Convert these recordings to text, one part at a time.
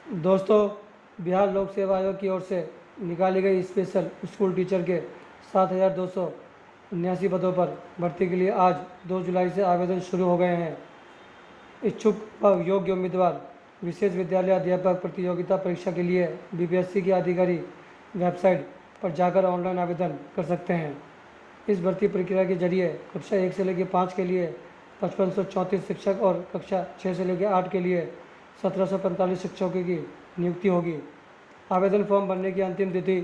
दोस्तों, बिहार लोक सेवा आयोग की ओर से निकाली गई स्पेशल स्कूल टीचर के 7,279 पदों पर भर्ती के लिए आज 2 जुलाई से आवेदन शुरू हो गए हैं। इच्छुक व योग्य उम्मीदवार विशेष विद्यालय अध्यापक प्रतियोगिता परीक्षा के लिए बीपीएससी की आधिकारिक वेबसाइट पर जाकर ऑनलाइन आवेदन कर सकते हैं। इस भर्ती प्रक्रिया के जरिए कक्षा 1 से लेकर 5 के लिए 5534 शिक्षक और कक्षा 6 से लेकर 8 के लिए 1745 शिक्षकों की नियुक्ति होगी। आवेदन फॉर्म भरने की अंतिम तिथि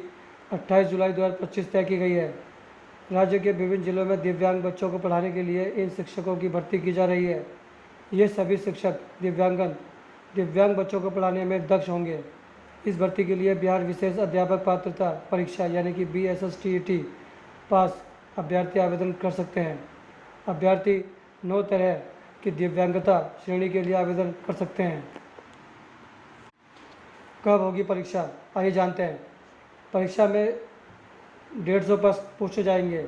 28 जुलाई 2025 तय की गई है। राज्य के विभिन्न जिलों में दिव्यांग बच्चों को पढ़ाने के लिए इन शिक्षकों की भर्ती की जा रही है। ये सभी शिक्षक दिव्यांग बच्चों को पढ़ाने में दक्ष होंगे। इस भर्ती के लिए बिहार विशेष अध्यापक पात्रता परीक्षा यानी कि BSSTET पास अभ्यर्थी आवेदन कर सकते हैं। अभ्यर्थी 9 तरह की दिव्यांगता श्रेणी के लिए आवेदन कर सकते हैं। कब होगी परीक्षा, आइए जानते हैं। परीक्षा में 150 प्रश्न पूछे जाएंगे।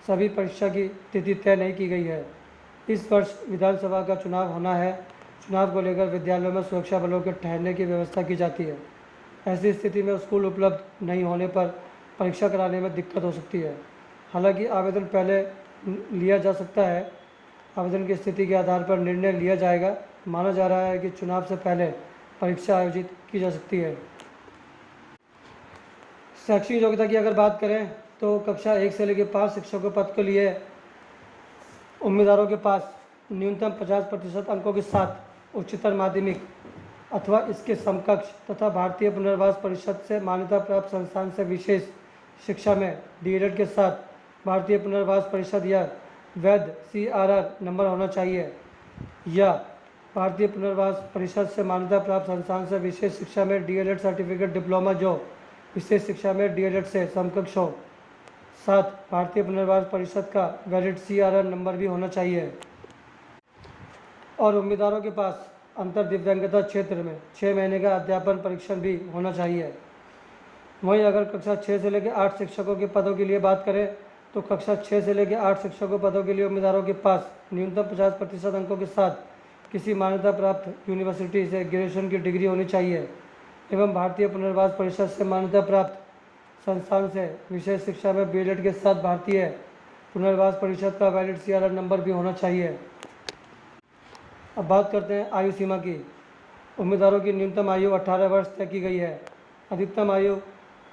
सभी परीक्षा की तिथि तय नहीं की गई है। इस वर्ष विधानसभा का चुनाव होना है। चुनाव को लेकर विद्यालयों में सुरक्षा बलों के ठहरने की व्यवस्था की जाती है। ऐसी स्थिति में स्कूल उपलब्ध नहीं होने पर परीक्षा कराने में दिक्कत हो सकती है। हालांकि आवेदन पहले लिया जा सकता है। आवेदन की स्थिति के आधार पर निर्णय लिया जाएगा। माना जा रहा है कि चुनाव से पहले परीक्षा आयोजित की जा सकती है। शैक्षिक योग्यता की अगर बात करें तो कक्षा 1 से लेकर 5 शिक्षकों पद के लिए उम्मीदवारों के पास न्यूनतम 50% अंकों के साथ उच्चतर माध्यमिक अथवा इसके समकक्ष तथा भारतीय पुनर्वास परिषद से मान्यता प्राप्त संस्थान से विशेष शिक्षा में DELED के साथ भारतीय पुनर्वास परिषद या वैध CRR नंबर होना चाहिए, या भारतीय पुनर्वास परिषद से मान्यता प्राप्त संस्थान से विशेष शिक्षा में DELED सर्टिफिकेट डिप्लोमा जो विशेष शिक्षा में DELED से समकक्ष हो। साथ भारतीय पुनर्वास परिषद का वैलिड CRR नंबर भी होना चाहिए। और उम्मीदवारों के पास अंतर दिव्यांगता क्षेत्र में 6 महीने का अध्यापन परीक्षण भी होना चाहिए। वहीं अगर कक्षा 6 से लेकर 8 शिक्षकों के पदों के लिए बात करें तो कक्षा 6 से लेकर 8 शिक्षकों पदों के लिए उम्मीदवारों के पास न्यूनतम 50% अंकों के साथ किसी मान्यता प्राप्त यूनिवर्सिटी से ग्रेजुएशन की डिग्री होनी चाहिए एवं भारतीय पुनर्वास परिषद से मान्यता प्राप्त संस्थान से विशेष शिक्षा में BELED के साथ भारतीय पुनर्वास परिषद का वैलिड CRR नंबर भी होना चाहिए। अब बात करते हैं आयु सीमा की। उम्मीदवारों की न्यूनतम आयु 18 वर्ष तय की गई है। अधिकतम आयु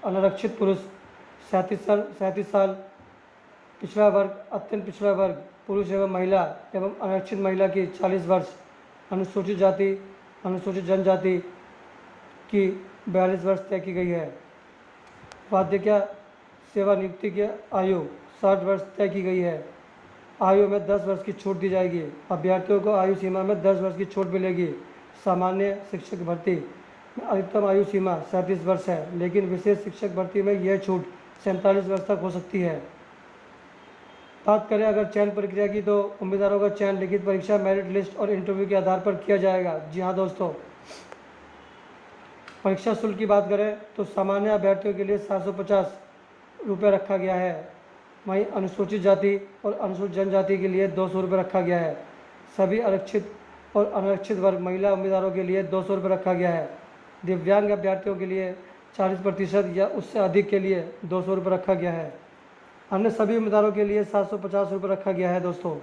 अनारक्षित पुरुष 37 साल, पिछड़ा वर्ग, अत्यंत पिछड़ा वर्ग पुरुष एवं अनारक्षित महिला की 40 वर्ष, अनुसूचित जाति अनुसूचित जनजाति की 42 वर्ष तय की गई है। वार्षिक सेवा नियुक्ति की आयु 60 वर्ष तय की गई है। आयु में 10 वर्ष की छूट दी जाएगी। अभ्यर्थियों को आयु सीमा में 10 वर्ष की छूट मिलेगी। सामान्य शिक्षक भर्ती में अधिकतम आयु सीमा 37 वर्ष है, लेकिन विशेष शिक्षक भर्ती में यह छूट 47 वर्ष तक हो सकती है। बात करें अगर चयन प्रक्रिया की तो उम्मीदवारों का चयन लिखित परीक्षा, मेरिट लिस्ट और इंटरव्यू के आधार पर किया जाएगा। जी हाँ दोस्तों, परीक्षा शुल्क की बात करें तो सामान्य अभ्यर्थियों के लिए 750 रुपये रखा गया है। वहीं अनुसूचित जाति और अनुसूचित जनजाति के लिए 200 रुपये रखा गया है। सभी आरक्षित और अनारक्षित वर्ग महिला उम्मीदवारों के लिए 200 रुपये रखा गया है। दिव्यांग अभ्यर्थियों के लिए 40% या उससे अधिक के लिए 200 रुपये रखा गया है। अन्य सभी उम्मीदवारों के लिए 750 रुपये रखा गया है दोस्तों।